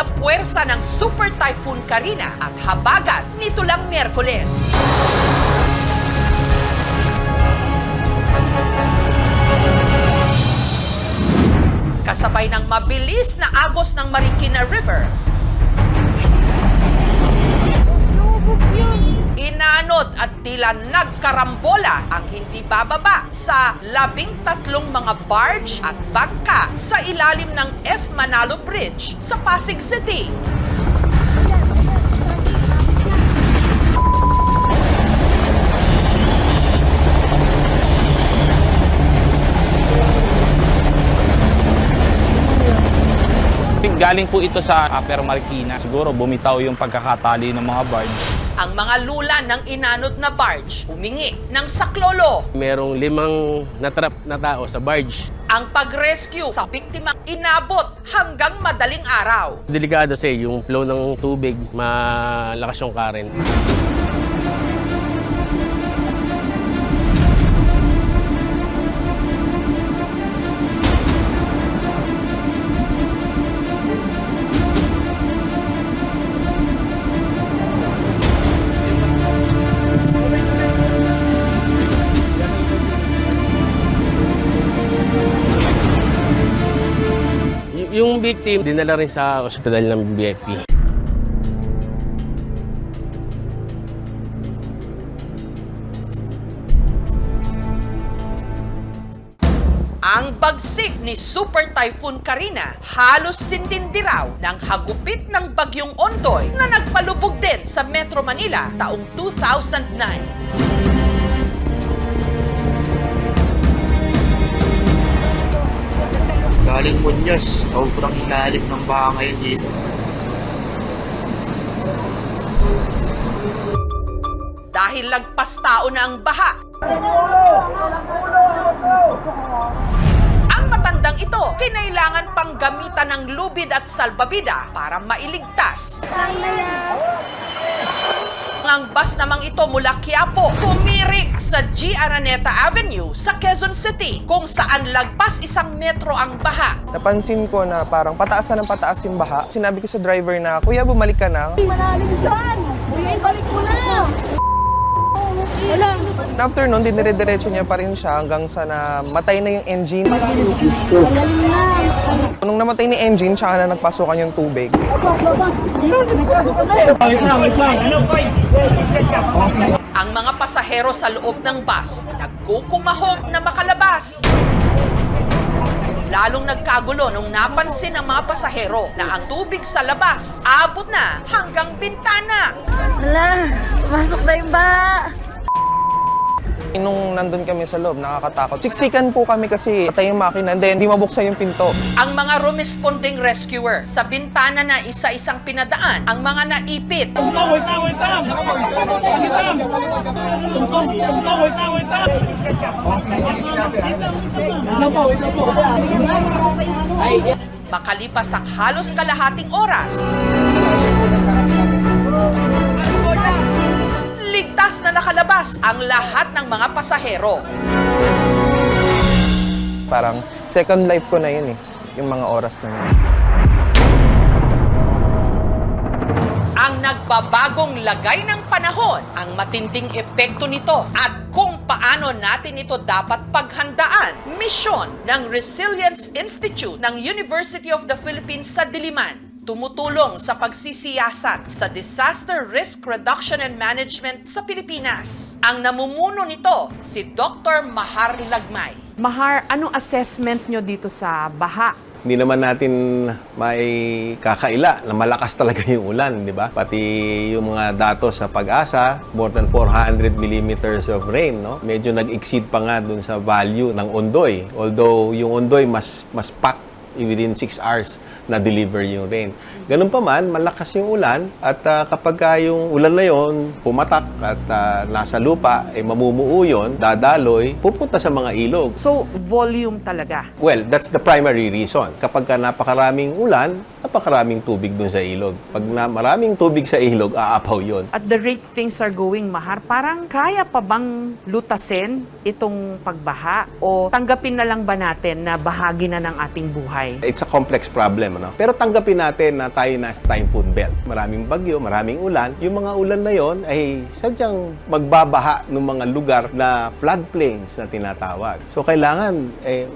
na puwersa ng Super Typhoon Karina at habagat nito lang Miyerkules. Kasabay ng mabilis na agos ng Marikina River, inanod at tila nagkarambola ang hindi bababa sa 13 mga barge at bangka sa ilalim ng F. Manalo Bridge sa Pasig City. Galing po ito sa Upper Marikina. Siguro bumitaw yung pagkakatali ng mga barge. Ang mga lula ng inanod na barge humingi ng saklolo. Merong 5 natrap na tao sa barge. Ang pag-rescue sa biktimang inabot hanggang madaling araw. Delikado kasi yung flow ng tubig, malakas yung current. Yung victim, dinala rin sa ospital ng BFP. Ang bagsik ni Super Typhoon Karina halos sintindi raw ng hagupit ng bagyong Ondoy na nagpalubog din sa Metro Manila taong 2009. Galing Muñoz, sobrang ilalim ng baha ngayon dito. Dahil lagpas tao na ang baha, ang matandang ito kinailangan pang gamitan ng lubid at salbabida para mailigtas. Ang bus namang ito mula Quiapo tumirik sa G. Araneta Avenue sa Quezon City kung saan lagpas 1 metro ang baha. Napansin ko na parang pataas na ng pataas yung baha. Sinabi ko sa driver na, "Kuya, bumalik ka na." Malalim dyan! Kuya, balik mo na! Wala. After nun, dinire-diretso niya pa rin siya hanggang sa namatay na yung engine. Malalim na! Nung namatay ni engine, tsaka na nagpasukan yung tubig. Ang mga pasahero sa loob ng bus nagkukumahog na makalabas. Lalong nagkagulo nung napansin ng mga pasahero na ang tubig sa labas abot na hanggang bintana. Wala! Masok na yung baha! Nung nandun kami sa loob, nakakatakot. Siksikan po kami kasi patay yung makina, then hindi mabuksan yung pinto. Ang mga rumesponding rescuer sa bintana na isa-isang pinadaan ang mga naipit. Makalipas ang halos kalahating oras, ligtas na nakalabas ang lahat ng mga pasahero. Parang second life ko na yun yung mga oras na yun. Ang nagbabagong lagay ng panahon, ang matinding epekto nito at kung paano natin ito dapat paghandaan. Misyon ng Resilience Institute ng University of the Philippines sa Diliman. Tumutulong sa pagsisiyasat sa disaster risk reduction and management sa Pilipinas. Ang namumuno nito, si Dr. Mahar Lagmay. Mahar, anong assessment nyo dito sa baha? Hindi naman natin may kakaila na malakas talaga yung ulan, di ba? Pati yung mga datos sa Pag-asa, more than 400 millimeters of rain, no? Medyo nag-exceed pa nga dun sa value ng Ondoy. Although yung Ondoy mas packed within 6 hours na deliver yung rain. Ganun pa man, malakas yung ulan at kapag yung ulan na yon pumatak at nasa lupa, mamumuo yun, dadaloy, pupunta sa mga ilog. So, volume talaga. Well, that's the primary reason. Kapag napakaraming ulan, napakaraming tubig dun sa ilog. Pag maraming tubig sa ilog, aapaw yun. At the rate things are going, Mahar, parang kaya pa bang lutasin itong pagbaha? O tanggapin na lang ba natin na bahagi na ng ating buhay? bahay. It's a complex problem, ano? Pero tanggapin natin na tayo na sa typhoon belt. Maraming bagyo, maraming ulan. Yung mga ulan na yon ay sadyang magbabaha ng mga lugar na floodplains na tinatawag. So, kailangan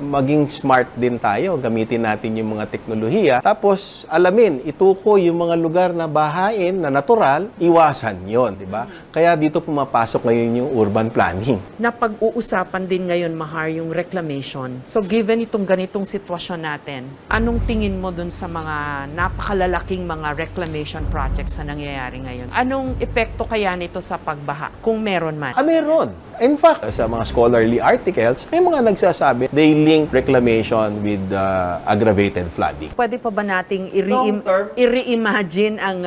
maging smart din tayo. Gamitin natin yung mga teknolohiya. Tapos, alamin, ituko yung mga lugar na bahain, na natural, iwasan yon, di ba? Kaya dito pumapasok ngayon yung urban planning. Napag-uusapan din ngayon, Mahar, yung reclamation. So given itong ganitong sitwasyon natin, anong tingin mo dun sa mga napakalalaking mga reclamation projects na nangyayari ngayon? Anong epekto kaya nito sa pagbaha, kung meron man? Meron. In fact, sa mga scholarly articles, may mga nagsasabi, they link reclamation with aggravated flooding. Pwede pa ba nating Long-term. i-reimagine ang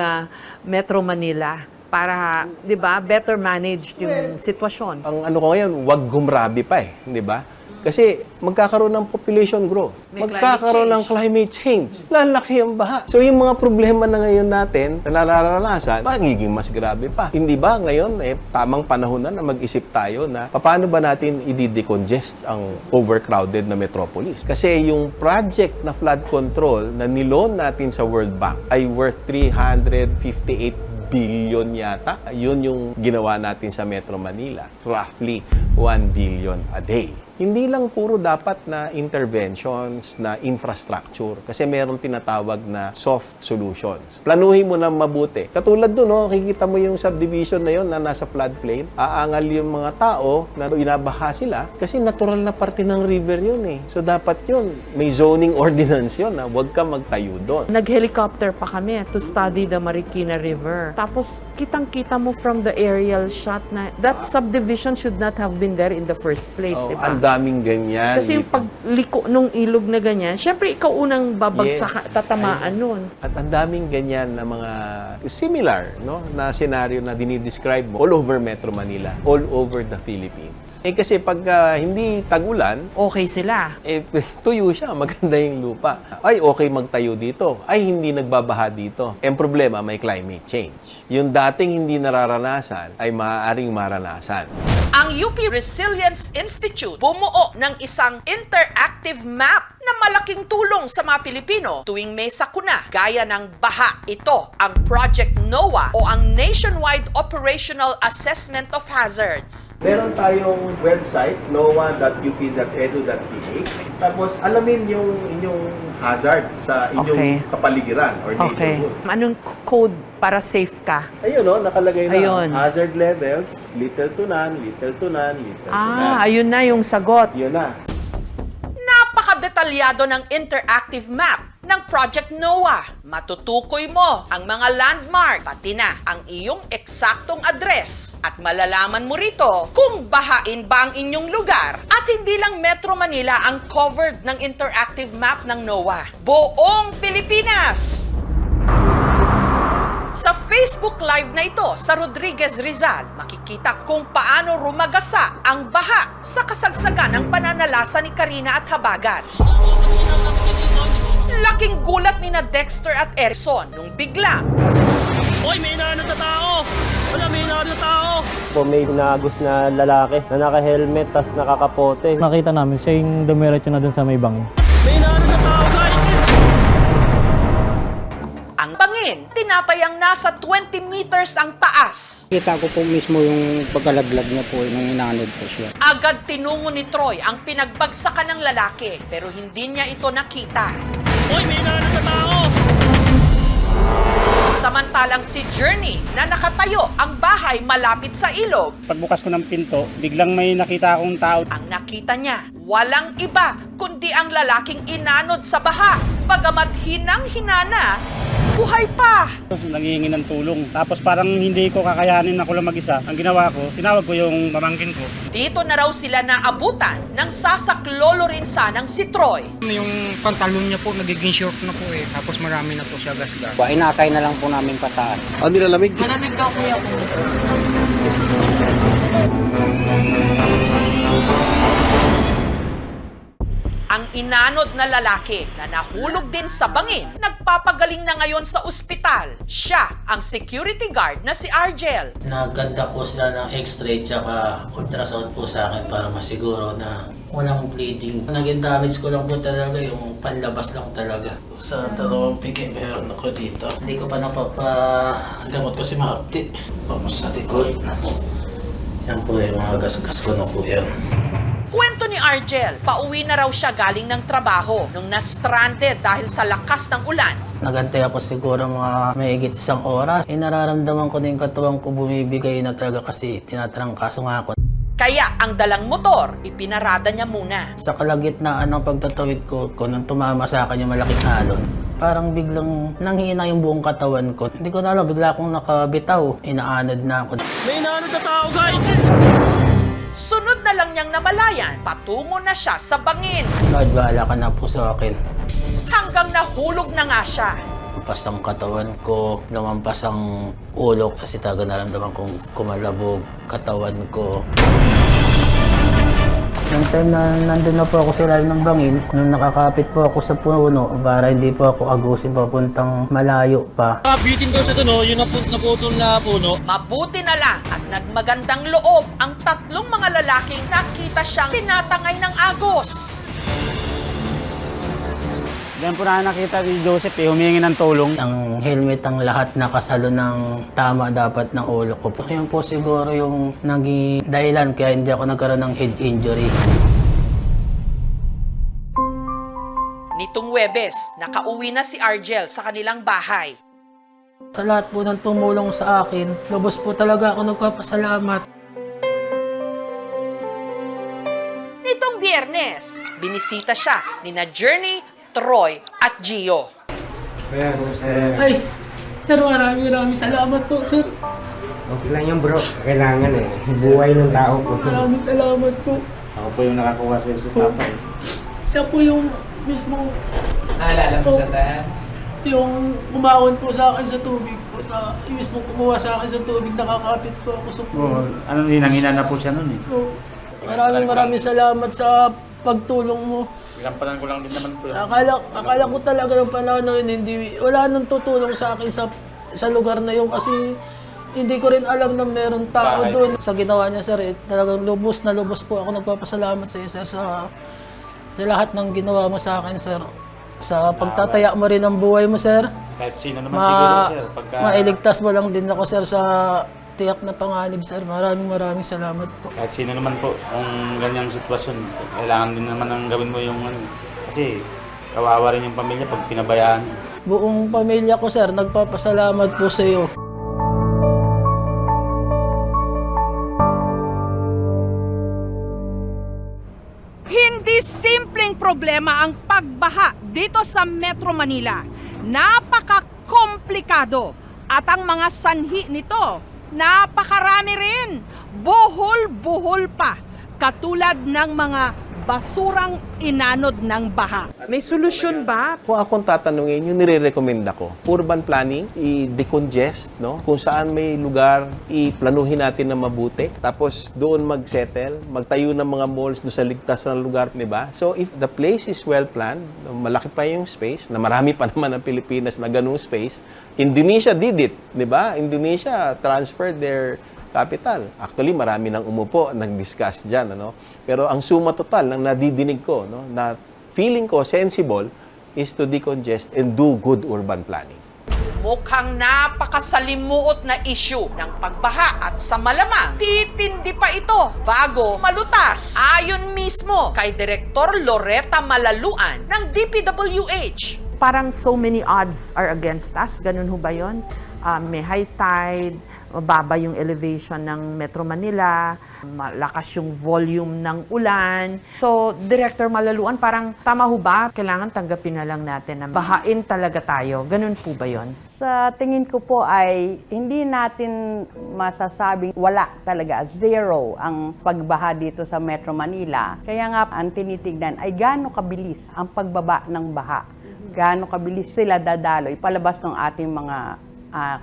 Metro Manila para, 'di ba, better managed yung sitwasyon? Ang ano ko ngayon, wag gumrabi pa di ba? Kasi magkakaroon ng population growth. May Magkakaroon ng climate change. Lalaki ang baha. So yung mga problema na ngayon natin na nararanasan, magiging mas grabe pa. Hindi ba ngayon tamang panahon na mag-isip tayo na paano ba natin i-decongest ang overcrowded na metropolis? Kasi yung project na flood control na niloan natin sa World Bank ay worth 358 billion yata. Yun yung ginawa natin sa Metro Manila. Roughly 1 billion a day. Hindi lang puro dapat na interventions na infrastructure kasi meron tinatawag na soft solutions. Planuhin mo na mabuti. Katulad doon, kikita mo yung subdivision na yon na nasa floodplain. Aangal yung mga tao na inabaha sila kasi natural na parte ng river yun So dapat yun, may zoning ordinance yun na huwag ka magtayo doon. Nag-helicopter pa kami to study the Marikina River. Tapos kitang-kita mo from the aerial shot na that subdivision should not have been there in the first place, di ba? Ang daming ganyan. Kasi yung pagliko nung ilog na ganyan, syempre ikaw unang babagsak, tatamaan nun. At ang daming ganyan na mga similar na senaryo na dinidescribe mo all over Metro Manila, all over the Philippines. Kasi pag hindi tag-ulan, Okay sila. tuyo siya, maganda yung lupa. Ay, okay magtayo dito. Ay, hindi nagbabaha dito. Ang problema, may climate change. Yung dating hindi nararanasan, ay maaaring maranasan. Ang UP Resilience Institute bumuo ng isang interactive map na malaking tulong sa mga Pilipino tuwing may sakuna gaya ng baha. Ito ang Project NOAA o ang Nationwide Operational Assessment of Hazards. Meron tayong website, noaa.up.edu.ph. Tapos, alamin yung inyong hazard sa inyong kapaligiran or neighborhood. Anong code para safe ka? Ayun, nakalagay na. Ayun. Hazard levels, little to none, little to none, little to none. Ayun na yung sagot. Yun na. Napakadetalyado ng interactive map ng Project NOAA. Matutukoy mo ang mga landmark, pati na ang iyong eksaktong address. At malalaman mo rito kung bahain ba ang inyong lugar. At hindi lang Metro Manila ang covered ng interactive map ng NOAA. Buong Pilipinas! Sa Facebook Live na ito sa Rodriguez Rizal, makikita kung paano rumagasa ang baha sa kasagsagan ng pananalasa ni Karina at Habagat. Laking gulat ni na Dexter at Erson nung biglang Hoy, may inaano na tao! Wala, may inaano na tao! May nagus na lalaki na naka-helmet tas nakakapote. Nakita namin siya yung dumiretso na dun sa may bangin. May inaano na tao, guys! ang bangin. Tinatayang nasa 20 meters ang taas. Kita ko po mismo yung pagkalaglag niya po nung inanod po siya. Agad tinungo ni Troy ang pinagbagsakan ng lalaki pero hindi niya ito nakita. Hoy, may inaanod na tao! Samantalang si Journey na nakatayo ang bahay malapit sa ilog. Pagbukas ko ng pinto, biglang may nakita akong tao. Ang nakita niya, walang iba kundi ang lalaking inanod sa baha. Bagamat hinang-hinana, buhay pa. Nangihingi ng tulong. Tapos parang hindi ko kakayanin ako lang mag-isa. Ang ginawa ko, tinawag ko yung pamangkin ko. Dito na raw sila naabutan ng sasaklolo rin sanang si Troy. Yung pantalon niya po, nagiging short na po eh. Tapos marami na po siya gas-gas. Inakay na lang po namin pataas. Ang nilalamig? Malamig daw kuya ko. Ang inanod na lalaki na nahulog din sa bangin, nagpapagaling na ngayon sa ospital. Siya ang security guard na si Argel. Naganda po sila ng x-ray tsaka ultrasound po sa akin para masiguro na Walang bleeding. Naging damage ko lang po talaga yung panlabas lang talaga. Sa dalawang pigi meron ako dito. Hindi ko pa napapagamot kasi mahapti. Tapos sa likod. Yan po yung mga gasgas ko na po yan. Kwento ni Argel, pauwi na raw siya galing ng trabaho nung na-stranded dahil sa lakas ng ulan. Nagantay ako siguro mga mahigit 1 oras. Nararamdaman ko din katawan ko bumibigay na talaga kasi tinatrangkaso nga ako. Kaya ang dalang motor, ipinarada niya muna. Sa kalagitnaan ng pagtatawid ko nung tumama sa akin yung malaking alon, parang biglang nanghina yung buong katawan ko. Hindi ko na alam, bigla akong nakabitaw. Inaanod na ako. May inaanod na tao, guys! Sunod na lang niyang namalayan, patungo na siya sa bangin. Lord, bahala ka na po sa akin. Hanggang nahulog na nga siya. Lumampas ang katawan ko, lumampas ang ulo kasi talaga naramdaman kong kumalabog katawan ko. Nung time na nandun na po ako sa ilalim ng bangin, nung nakakapit po ako sa puno para hindi po ako agusin papuntang malayo pa. Bitin daw sa tuno, yung naputol na puno. Mabuti na lang at nagmagandang loob ang 3 mga lalaking nakita siyang tinatangay ng agos. Diyan po na nakita ni Joseph humingi ng tulong. Ang helmet ang lahat nakasalo ng tama dapat ng ulo ko. Yun po siguro yung naging dahilan kaya hindi ako nagkaroon ng head injury. Nitong Huwebes, nakauwi na si Argel sa kanilang bahay. Sa lahat po ng tumulong sa akin, lubos po talaga ako nagpapasalamat. Nitong Biyernes, binisita siya ni Journey, Troy at Gio. Ay, sir, maraming salamat po, sir. Okay lang yan, bro. Kailangan eh. Buhay ng tao po. Maraming salamat po. Ako po yung nakakuha sa iyo, Papa. Siya po yung mismo... Naalala mo siya, sir? Yung umawon po sa akin sa tubig po. Yung mismo kumuha sa akin sa tubig, nakakapit po ako sa puno. Ano din, nanghina na po siya nun eh. Maraming salamat sa pagtulong mo. Gampanan ko lang din naman po. Akala ko talaga ng panahon na yun, wala nang tutulong sa akin sa lugar na yun kasi hindi ko rin alam na meron tao doon. Sa ginawa niya, sir, talagang lubos na lubos po ako nagpapasalamat sa iyo, sir, sa lahat ng ginawa mo sa akin, sir. Sa pagtataya mo rin ang buhay mo, sir. Kahit sino naman siguro, sir. Mailigtas mo lang din ako, sir, sa tiyak na panganib, sir. Maraming salamat po. Kahit sino naman po, kung ganyang sitwasyon, kailangan din naman ang gawin mo yung ano. Kasi kawawa rin yung pamilya pag pinabayaan. Buong pamilya ko, sir, nagpapasalamat po sa iyo. Hindi simpleng problema ang pagbaha dito sa Metro Manila. Napaka-komplikado at ang mga sanhi nito napakarami rin. Buhol-buhol pa. Katulad ng mga basurang inanod ng baha. May solusyon ba? Kung akong tatanungin, yung nire-recommenda ko, urban planning, i-decongest, no? Kung saan may lugar, i-planuhin natin na mabuti. Tapos doon mag-settle, magtayo ng mga malls doon sa ligtas na lugar, di ba? So if the place is well planned, malaki pa yung space, na marami pa naman ang Pilipinas na ganung space, Indonesia did it, di ba? Indonesia transferred their capital. Actually, marami nang umupo, nag-discuss dyan. Ano? Pero ang suma total ng nadidinig ko, no, na feeling ko sensible, is to decongest and do good urban planning. Mukhang napakasalimuot na issue ng pagbaha at sa malamang titindi pa ito bago malutas. Ayon mismo kay Direktor Loretta Malaluan ng DPWH. Parang so many odds are against us. Ganun ho ba yun? May high tide, mababa yung elevation ng Metro Manila, malakas yung volume ng ulan. So, Director Malaluan, parang tama ho ba? Kailangan tanggapin na lang natin na bahain talaga tayo. Ganun po ba yun? Sa tingin ko po ay hindi natin masasabing wala talaga, zero ang pagbaha dito sa Metro Manila. Kaya nga ang tinitignan ay gaano kabilis ang pagbaba ng baha. Gaano kabilis sila dadaloy palabas ng ating mga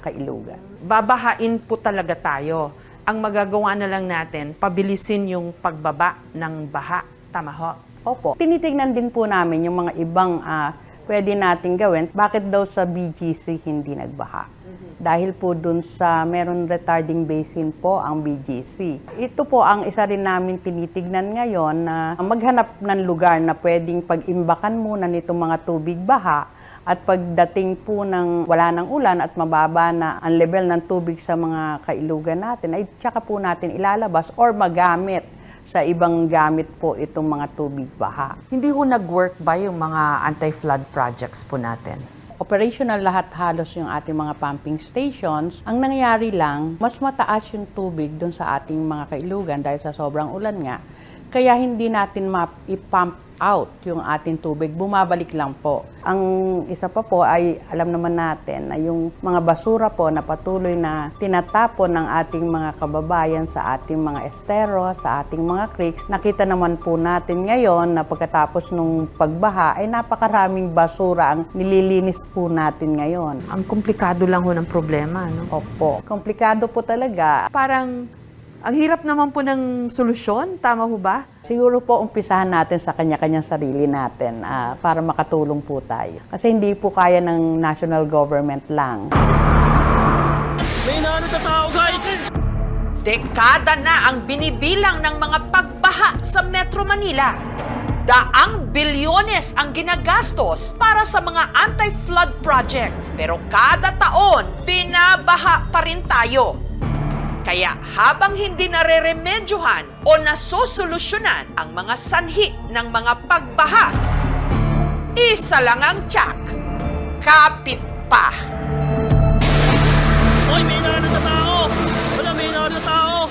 kailugan. Babahain po talaga tayo. Ang magagawa na lang natin, pabilisin yung pagbaba ng baha. Tama ho? Opo. Tinitignan din po namin yung mga ibang pwede natin gawin. Bakit daw sa BGC hindi nagbaha? Dahil po dun sa meron retarding basin po ang BGC. Ito po ang isa rin namin tinitignan ngayon na maghanap ng lugar na pwedeng pag-imbakan muna nitong mga tubig baha at pagdating po ng wala ng ulan at mababa na ang level ng tubig sa mga kailugan natin, ay tsaka po natin ilalabas or magamit sa ibang gamit po itong mga tubig baha. Hindi ho nag-work ba yung mga anti-flood projects po natin? Operational lahat halos yung ating mga pumping stations. Ang nangyari lang, mas mataas yung tubig dun sa ating mga kailugan dahil sa sobrang ulan nga. Kaya hindi natin i-pump out yung ating tubig, bumabalik lang po. Ang isa pa po ay alam naman natin na yung mga basura po na patuloy na tinatapon ng ating mga kababayan sa ating mga estero, sa ating mga creeks. Nakita naman po natin ngayon na pagkatapos nung pagbaha ay napakaraming basura ang nililinis po natin ngayon. Ang komplikado lang ho ng problema, no? Opo. Komplikado po talaga. Parang ang hirap naman po ng solusyon, tama ho ba? Siguro po umpisahan natin sa kanya-kanyang sarili natin para makatulong po tayo. Kasi hindi po kaya ng national government lang. May naano sa tao, guys! Dekada na ang binibilang ng mga pagbaha sa Metro Manila. Daang bilyones ang ginagastos para sa mga anti-flood project. Pero kada taon, binabaha pa rin tayo. Kaya habang hindi nareremedyohan o nasosolusyonan ang mga sanhi ng mga pagbaha, isa lang ang tiyak, kapit pa. Hoy, may naano sa tao! Wala, may naano sa tao!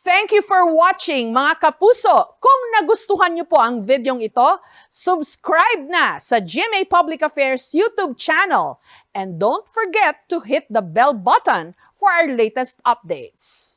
Thank you for watching, mga kapuso. Kung nagustuhan niyo po ang videong ito, subscribe na sa GMA Public Affairs YouTube channel. And don't forget to hit the bell button for our latest updates.